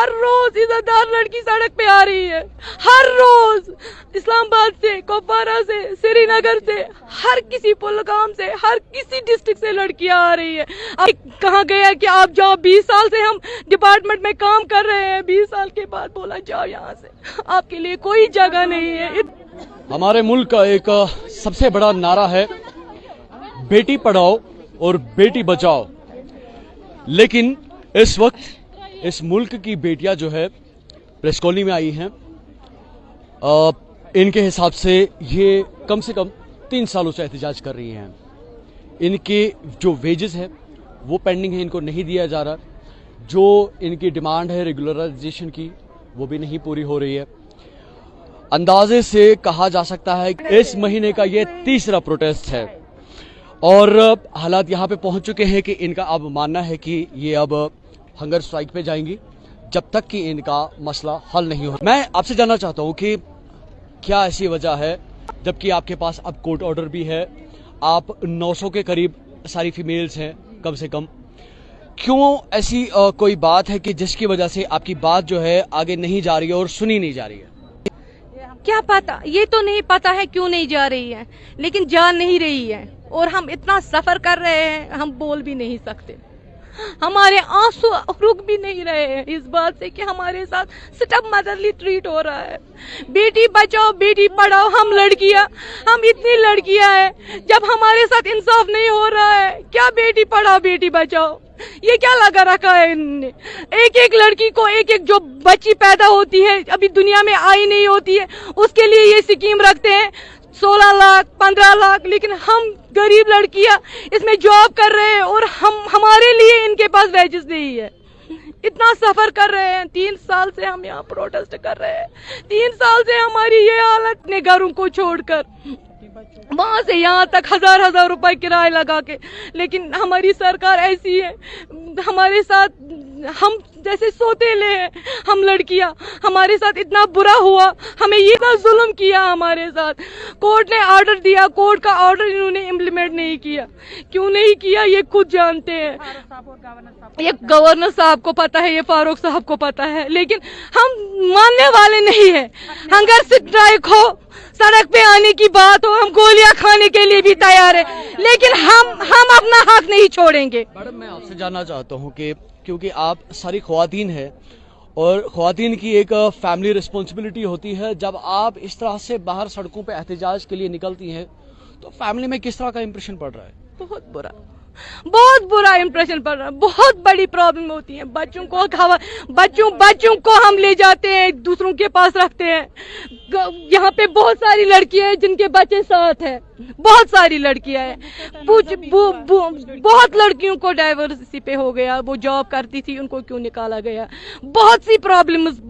ہر روز عزتدار لڑکی سڑک پہ آ رہی ہے، ہر روز اسلام آباد سے، کپوارہ سے، سری نگر سے، ہر کسی پلگام سے، ہر کسی ڈسٹرکٹ سے لڑکیاں آ رہی ہے۔ اب کہاں گیا کہ آپ جاؤ، 20 سال سے ہم ڈپارٹمنٹ میں کام کر رہے ہیں، 20 سال کے بعد بولا جاؤ یہاں سے، آپ کے لیے کوئی جگہ نہیں ہے۔ ہمارے ملک کا ایک سب سے بڑا نعرہ ہے بیٹی پڑھاؤ اور بیٹی بچاؤ، لیکن اس وقت اس ملک کی بیٹیاں جو ہے پریس کالونی میں آئی ہیں، ان کے حساب سے یہ کم سے کم 3 سالوں سے احتجاج کر رہی ہیں۔ ان کے جو ویجز ہے وہ پینڈنگ ہے، ان کو نہیں دیا جا رہا، جو ان کی ڈیمانڈ ہے ریگولرائزیشن کی وہ بھی نہیں پوری ہو رہی ہے۔ اندازے سے کہا جا سکتا ہے کہ اس مہینے کا یہ 3را پروٹیسٹ ہے، اور حالات یہاں پہ پہنچ چکے ہیں کہ ان کا اب ماننا ہے کہ یہ اب ہنگر سٹرائک پہ جائیں گی جب تک کہ ان کا مسئلہ حل نہیں ہو۔ میں آپ سے جاننا چاہتا ہوں کہ کیا ایسی وجہ ہے جبکہ آپ کے پاس اب کورٹ آرڈر بھی ہے، آپ 900 کے قریب ساری فیمیلز ہیں کم سے کم، کیوں ایسی کوئی بات ہے کہ جس کی وجہ سے آپ کی بات جو ہے آگے نہیں جا رہی ہے اور سنی نہیں جا رہی ہے؟ کیا پتا، یہ تو نہیں پتا ہے کیوں نہیں جا رہی ہے، لیکن جا نہیں رہی ہے، اور ہم اتنا سفر کر رہے ہیں، ہم بول بھی نہیں سکتے، ہمارے آنسو رک بھی نہیں رہے ہیں اس بات سے کہ ہمارے ساتھ سٹپ مدرلی ٹریٹ ہو رہا ہے۔ بیٹی بچاؤ بیٹی پڑھاؤ، ہم لڑکیاں، ہم اتنی لڑکیاں ہیں، جب ہمارے ساتھ انصاف نہیں ہو رہا ہے، کیا بیٹی پڑھاؤ بیٹی بچاؤ، یہ کیا لگا رکھا ہے انہوں نے؟ ایک لڑکی کو ایک جو بچی پیدا ہوتی ہے، ابھی دنیا میں آئی نہیں ہوتی ہے، اس کے لیے یہ اسکیم رکھتے ہیں 16 لاکھ 15 لاکھ، لیکن ہم غریب لڑکیاں اس میں جاب کر رہے ہیں اور ہمارے لیے ان کے پاس ویجز نہیں ہے۔ اتنا سفر کر رہے ہیں، 3 سال سے ہم یہاں پروٹیسٹ کر رہے ہیں، 3 سال سے ہماری یہ حالت، اپنے گھروں کو چھوڑ کر وہاں سے یہاں تک 1000 روپے کرایہ لگا کے، لیکن ہماری سرکار ایسی ہے، ہمارے ساتھ ہم جیسے سوتیلے ہیں، ہم لڑکیاں، ہمارے ساتھ اتنا برا ہوا، ہمیں یہ اتنا ظلم کیا ہمارے ساتھ۔ کورٹ نے آرڈر دیا، کورٹ کا آرڈر انہوں نے امپلیمنٹ نہیں کیا، کیوں نہیں کیا یہ خود جانتے ہیں، یہ گورنر صاحب کو پتا ہے، یہ فاروق صاحب کو پتا ہے، لیکن ہم ماننے والے نہیں ہیں۔ ہنگر سٹرائک ہو، سڑک پہ آنے کی بات ہو، ہم گولیاں کھانے کے لیے بھی تیار ہیں، لیکن ہم اپنا حق نہیں چھوڑیں گے۔ میڈم میں آپ سے جاننا چاہتا ہوں کہ کیونکہ آپ ساری خواتین ہیں اور خواتین کی ایک فیملی رسپانسبلٹی ہوتی ہے، جب آپ اس طرح سے باہر سڑکوں پہ احتجاج کے لیے نکلتی ہیں تو فیملی میں کس طرح کا امپریشن پڑ رہا ہے؟ بہت برا امپریشن پڑ رہا ہے، بہت بڑی پرابلم ہوتی ہے، بچوں کو ہم لے جاتے ہیں، دوسروں کے پاس رکھتے ہیں۔ یہاں پہ بہت ساری لڑکیاں ہیں جن کے بچے ساتھ ہیں، بہت ساری لڑکیاں ہیں، بہت لڑکیوں کو ڈائیورسی پہ ہو گیا، وہ جاب کرتی تھی ان کو کیوں نکالا گیا، بہت سی پرابلمز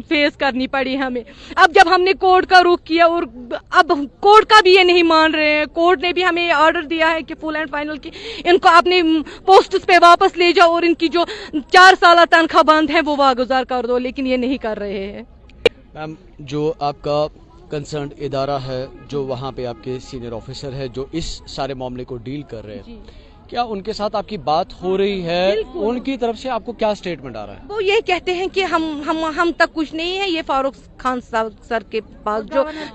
فیس کرنی پڑی ہمیں۔ اب جب ہم نے کورٹ کا رخ کیا، اور اب کورٹ کا بھی یہ نہیں مان رہے ہیں، کورٹ نے بھی ہمیں یہ آرڈر دیا ہے کہ فل اینڈ فائنل کی ان کو اپنے پوسٹس پہ واپس لے جاؤ اور ان کی جو 4 سالہ تنخواہ بند ہے وہ واگزار کر دو، لیکن یہ نہیں کر رہے ہیں۔ میم، جو آپ کا کنسرنڈ ادارہ ہے، جو وہاں پہ آپ کے سینئر آفیسر ہے جو اس سارے معاملے کو ڈیل کر رہے ہیں، کیا ان کے ساتھ آپ کی بات ہو رہی ہے؟ ان کی طرف سے آپ کو کیا سٹیٹمنٹ آ رہا ہے؟ وہ یہ کہتے ہیں کہ ہم تک کچھ نہیں ہے، یہ فاروق خان سر کے پاس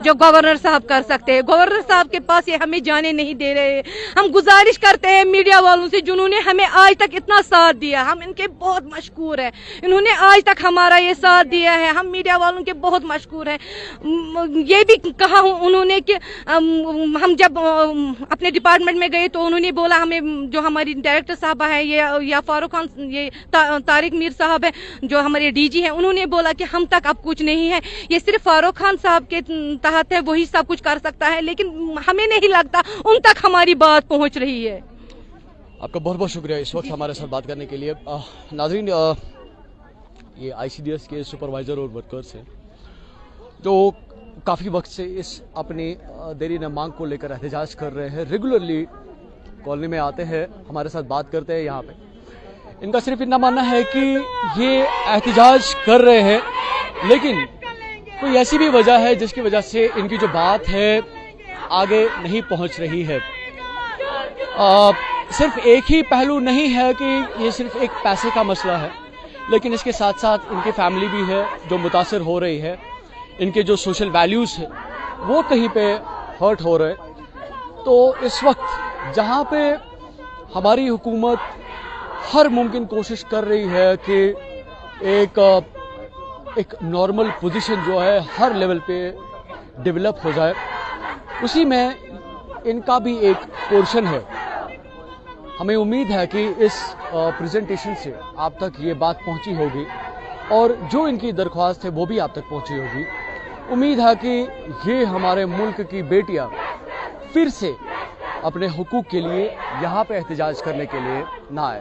جو گورنر صاحب کر سکتے ہیں، گورنر صاحب کے پاس یہ ہمیں جانے نہیں دے رہے ہیں۔ ہم گزارش کرتے ہیں میڈیا والوں سے جنہوں نے ہمیں آج تک اتنا ساتھ دیا، ہم ان کے بہت مشکور ہیں، انہوں نے آج تک ہمارا یہ ساتھ دیا ہے، ہم میڈیا والوں کے بہت مشکور ہیں۔ یہ بھی کہا انہوں نے کہ ہم جب اپنے ڈپارٹمنٹ میں گئے تو انہوں نے بولا ہمیں، جو ہماری ڈائریکٹر صاحبہ ہے یا فاروق خان، یہ طارق میر صاحب ہے جو ہمارے ڈی جی ہیں، انہوں نے بولا کہ ہم تک اب کچھ نہیں ہے، یہ صرف فاروق خان صاحب کے تحت ہے، وہی سب کچھ کر سکتا ہے، لیکن ہمیں نہیں لگتا ان تک ہماری بات پہنچ رہی ہے۔ آپ کا بہت بہت شکریہ اس وقت ہمارے ساتھ بات کرنے کے لیے۔ ناظرین، یہ ICDS کے سپروائزر اور ورکرز ہیں جو کافی وقت سے اس اپنی دیرینہ مانگ کو لے کر احتجاج کر رہے ہیں، ریگولرلی کالونی میں آتے ہیں، ہمارے ساتھ بات کرتے ہیں یہاں پہ۔ ان کا صرف اتنا ماننا ہے کہ یہ احتجاج کر رہے ہیں، لیکن کوئی ایسی بھی وجہ ہے جس کی وجہ سے ان کی جو بات ہے آگے نہیں پہنچ رہی ہے۔ صرف ایک ہی پہلو نہیں ہے کہ یہ صرف ایک پیسے کا مسئلہ ہے، لیکن اس کے ساتھ ساتھ ان کی فیملی بھی ہے جو متاثر ہو رہی ہے، ان کے جو سوشل ویلیوز ہیں وہ کہیں پہ ہرٹ ہو رہے. تو اس وقت جہاں پہ ہماری حکومت ہر ممکن کوشش کر رہی ہے کہ ایک نارمل پوزیشن جو ہے ہر لیول پہ ڈیولپ ہو جائے، اسی میں ان کا بھی ایک پورشن ہے. ہمیں امید ہے کہ اس پریزنٹیشن سے آپ تک یہ بات پہنچی ہوگی اور جو ان کی درخواست ہے وہ بھی آپ تک پہنچی ہوگی. امید ہے کہ یہ ہمارے ملک کی بیٹیاں پھر سے اپنے حقوق کے لیے یہاں پہ احتجاج کرنے کے لیے نہ آئے.